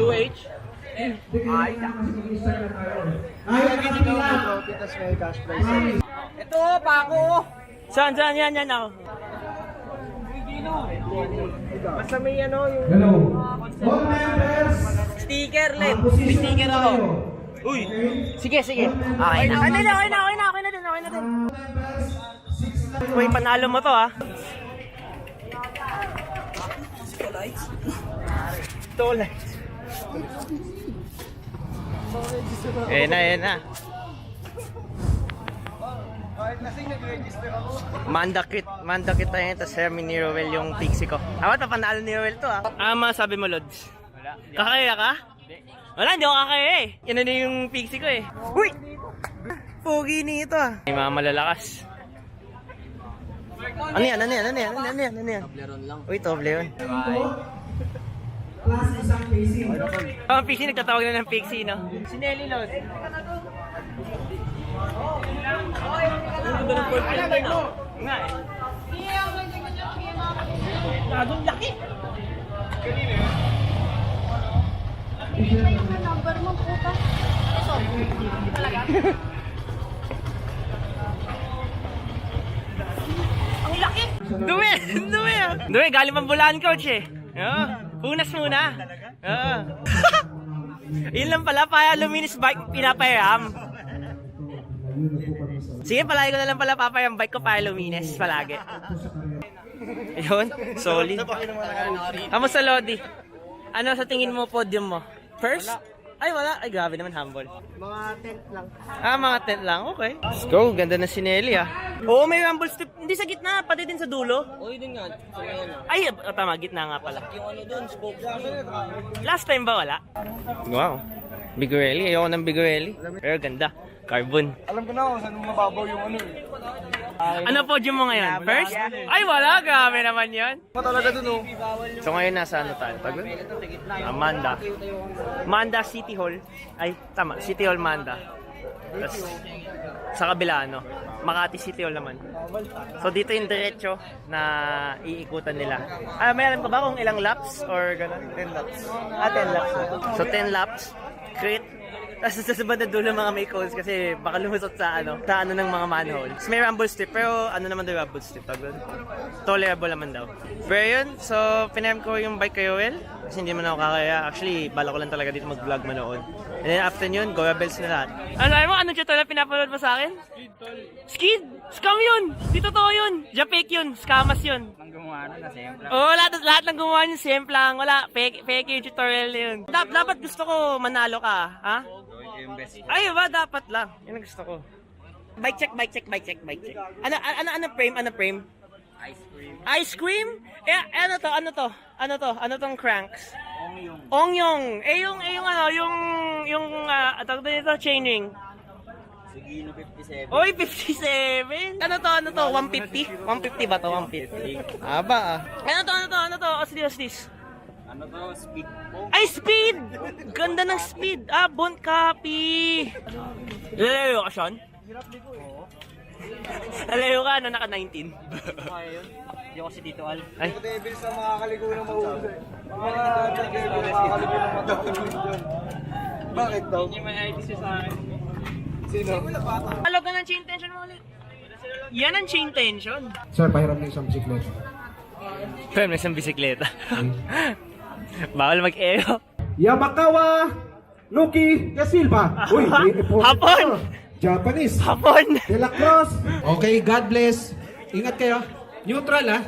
2H? Ito, Paco! Saan? Yan ako. Basta may ano yung... Hello. All members. Sticker, Len. May sticker ako. Uy! Sige. Okay na. Okay na din. Uy, panalo mo to, ha? Lights. Ayan na. Mandakit tayo yun, tapos Hermie ni Rowell yung pixie ko. Awa, panalo ni Rowell to, ha? Masabi mo, Lods? Wala. Kakaya ka? Wala, hindi ako kakaya eh. Yan na yung pixie ko eh. Uy! Pogi nito, ah. May mga malalakas. Ano yan? Toblerone lang. Uy, Toblerone. Plus isang pacing. Ang pixie, nagtatawag na ng pixie, no? Si Nelly, Lod. Nga eh. Gagong laki. Number mo, puta. Talaga? Ang laki! Dumi, galing pang bulaan, coach eh. Punas muna. Yun lang pala, luminis bike, pinapahiram. Sige, palagi ko na lang pala papayang bike ko para luminis palagi. Ayun, solid. Kamusta, Lodi? Ano sa tingin mo podium mo? First? Ay, wala. Ay, grabe naman, humble. Mga tent lang. Mga tent lang. Okay. Let's go. Ganda na si Nelly, ah. Oo, may rumble strip. Hindi sa gitna, pati din sa dulo. Uy, din nga. Ay, tama. Gitna nga pala. Yung ano dun, spokes. Last time ba wala? Wow. Bigorelli. Ayoko ng Bigorelli. Pero ganda. Carbon. Alam ko na kung saan mababaw yung ano eh. Ano podium mo ngayon? First? Ay, wala. Grabe naman yan. Ano talaga dun oh? So ngayon nasa ano tayo? Manda City Hall. Ay, tama. City Hall Manda. Tapos, sa kabila ano? Makati City Hall naman. So dito yung diretso na iikutan nila. May alam ka ba kung ilang laps or gano'n? 10 laps. 10 laps. So 10 laps. Crit. Tapos sa bandang dulo mga may cones kasi baka lumusot sa ano ng mga manhole. So, may rumble strip pero ano naman daw rumble strip tawag doon. Tolerable naman daw. Pero yun, so pinarm ko yung bike kay Joel kasi hindi man ako kakaya. Actually, bala ko lang talaga dito mag-vlog manood. And then after yun, Goya Bells na lahat. Ano sabi mo? Anong tutorial pinapanood mo sa akin? Skid, tol. Skid? Scam yun! Di totoo yun! Japake yun! Scamas yun! Ang gumawa na siyempre. Oo, lahat ng gumawa yun, simple lang. Wala, fake yung tutorial na yun. Dapat gusto ko manalo ka, ha? Ay, ba? Dapat lang. Yan ang gusto ko. Bike check. Ano frame? Ice cream? Ano tong cranks? Ongyong. Yung tawag dito, chaining. Sigino 57. Oy, 57? Ano to? 150? 150 ba to? 150. Aba ah. Ano to? Oslis. Ano to? Speed po? Ay, speed! Ganda ng speed. Bond copy. Lalayo ka, Sean? Lalayo ka, naka-19. Hindi ako si Tito Al. Ay. Mga devils na makakaligo ng mahusay. Mga devils na makakaligo ng mahusay. Bakit daw? Hindi may ID siya sa akin. Sino? Alog ka ng chain tension mo ulit. Yan ang chain tension. Sir, pahiram na isang bisikleta. Pero may isang bisikleta. Bawal mag-eo. Yamakawa Nuki da Silva. Uy, Hapon! Japanese. Hapon! De La Cruz. Okay, God bless. Ingat kayo. Neutral ha.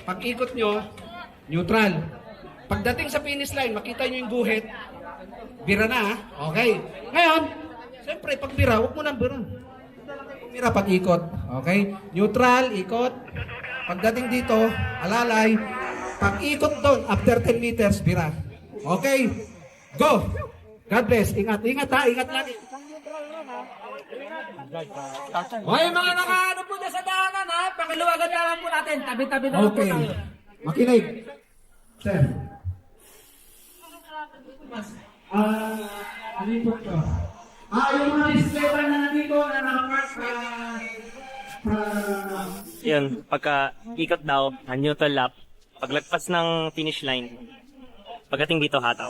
Pag ikot nyo, neutral. Pagdating sa finish line, makita nyo yung guhit. Bira na ha. Okay. Ngayon, siyempre pag bira, huwag mo nang bira. Bira pag ikot. Okay? Neutral, ikot. Pagdating dito, alalay. Pag ikot doon, after 10 meters, bira. Okay? Go! God bless. Ingat ha. Ingat lagi. Hoy, mga nakaano po na sa daanan ha, pakiluwagan na lang po natin, tabi-tabi na lang po Okay. tayo. Makinig. Sir. Ano yung to? Yung mga bisikleta na nandito na nakapark Yun, pagka ikot daw, neutral lap, paglagpas ng finish line, Pagdating dito, hataw.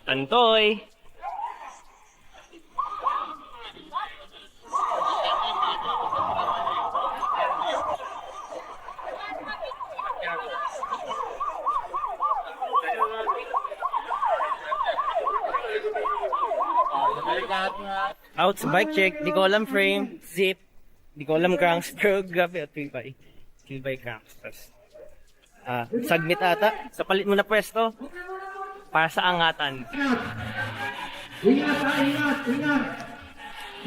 Tantoy! Out sa bike check, di ko alam frame, zip, di ko alam cranks, pero grabe, 3 by cranks. Tapos, submit ata, sa palit mo na pwesto, para sa angatan. Ingat ha, ingat, ingat.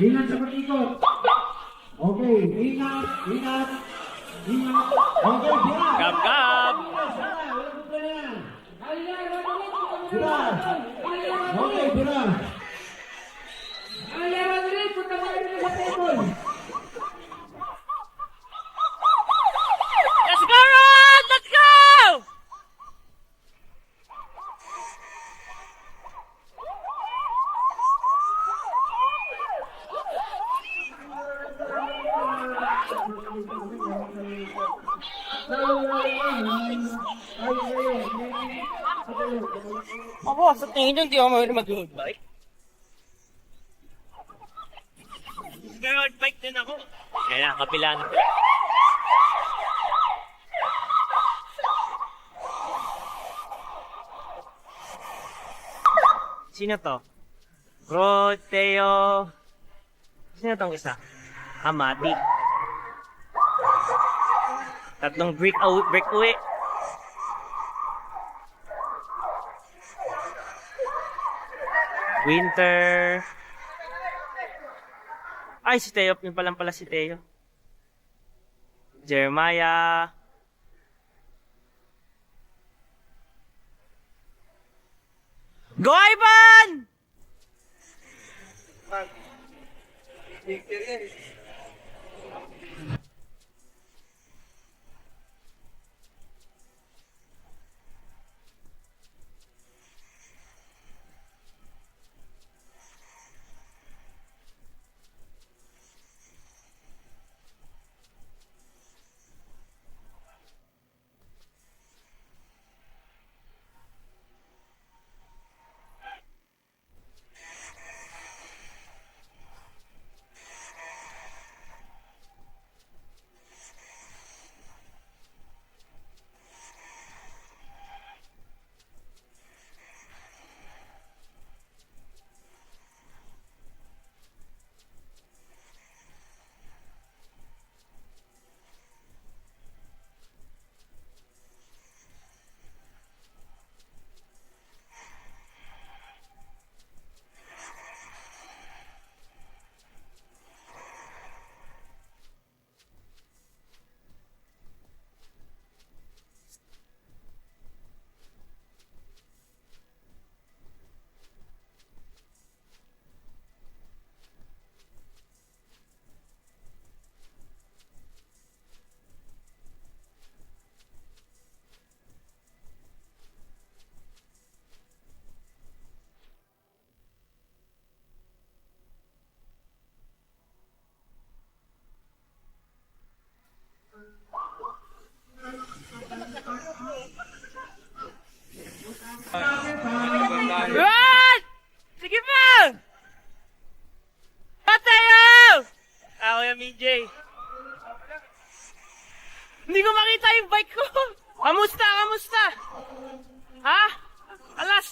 Ingat sa pag-ikot. Okay, ingat, ingat. Ingat. Okay, bilang. Gab, gab! Bilang. Okay, bilang. Let's go, Rod! Let's go! Ako, sa tingin nyo, hindi ako mag-road bike. Road bike din ako. Kaya kapila na. Sino to? Roteo. Sino tong isa? Amati. Tatlong break uwi. Winter. Ay, si Teo. Yun palang pala si Teo. Jeremiah. Go, Ivan! Run! Sige pa! Patayo! Ako yung MJ. Hindi ko makita yung bike ko. Kamusta? Kamusta? Ha? Alas!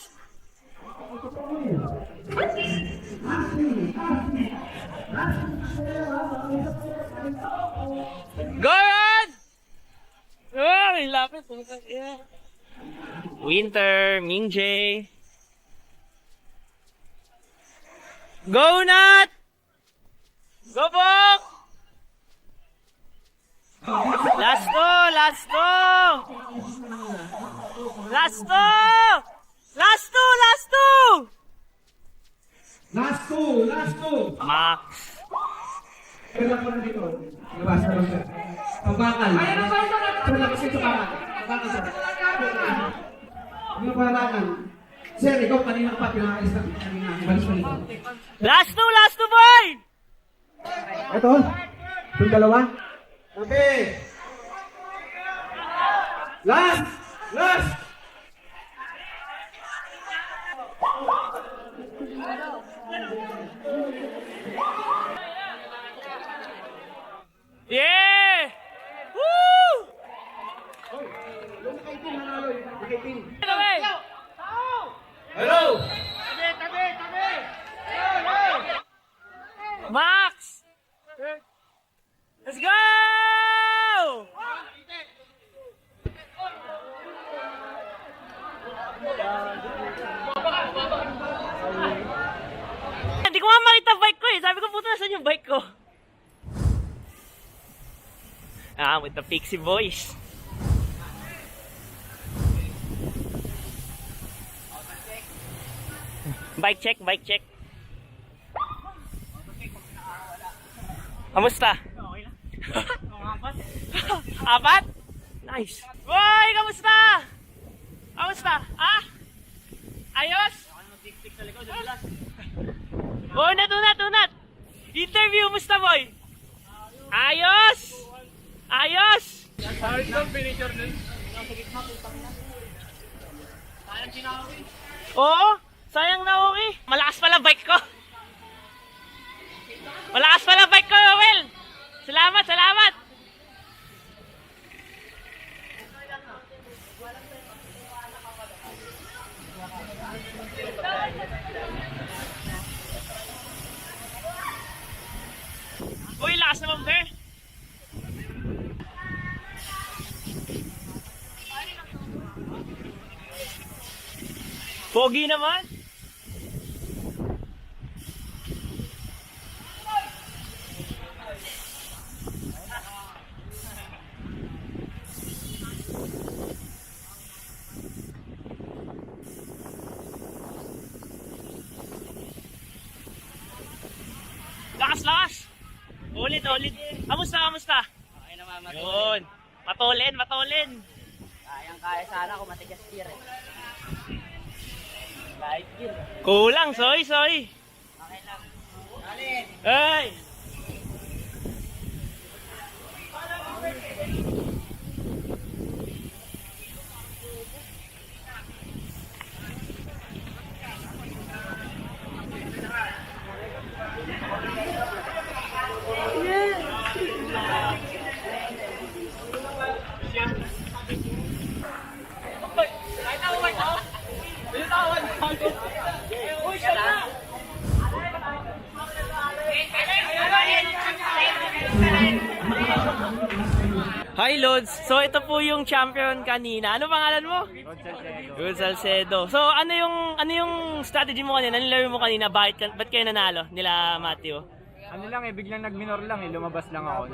Go, Rod! Oh, may lapit. Winter, Mingjay. Go, Nat! Go, Bok! Last to! Last to! Last to! Last to! Last to! Last two, last two. Max. Kailan ko na dito? Labas, labas. Pabakal. Kailan kasi ito bakal. Pabakal sa. Ano parangan? Sir, ikaw kanina ka pa pinakalis na kanina. Balis mo nito. Last two, boy! Ito, yung dalawa. Okay. Last! Yeah! Woo! Hello! Max! Let's go! Hindi ko nga makita bike ko eh. Sabi ko, puto, nasan yung bike ko? With the Pixie Boys. Bike check. Kamusta? Apat? Nice. Boy, kamusta? Ah? Ayos? Oh, unat. Interview, musta boy? Ayos? Oo, sayang na okay. Malakas pala bike ko, Noel. Salamat. Uy, lakas naman, Bear. Pogi naman. Lakas. Ulit. Kamusta? Okay naman, Yun. Matulin. kaya sana kung matigas gear eh. Light gear. Kulang, soy. Okay lang. Alin? Hey! Hi Lods! So ito po yung champion kanina. Ano pangalan mo? Rod Salcedo. So ano yung strategy mo kanina? Ano laro mo kanina? Ba't kayo nanalo nila Matthew? Ano lang eh, biglang nag-minor lang eh, lumabas lang ako,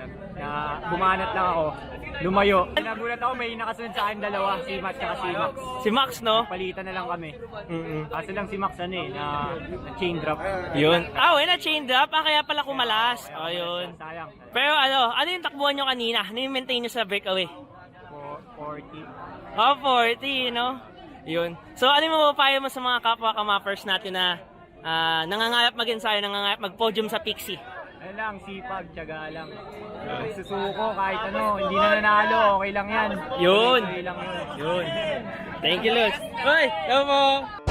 bumanat lang ako, lumayo. Nagulat ako, may nakasunod sa akin dalawa, si Matt at si Max. Si Max, no? Palitan na lang kami. Kaso lang si Max ano eh, na chain drop. Yun. Na chain drop. Kaya pala kumalas. Yun. Sayang. Pero ano yung takbuhan nyo kanina? Ano yung maintain nyo sa breakaway? 40. 40, no? Yun. So ano yung mapapayo mo sa mga kapwa kamappers natin na nangangarap mag-ensayo, nangangarap mag-podium sa Pixie? Ano lang, sipag, tiyaga lang. Susuko kahit ano, hindi na nanalo, okay lang yan. Yun. Okay lang yun. Yun. Thank you, Luz. Hoy, hello po.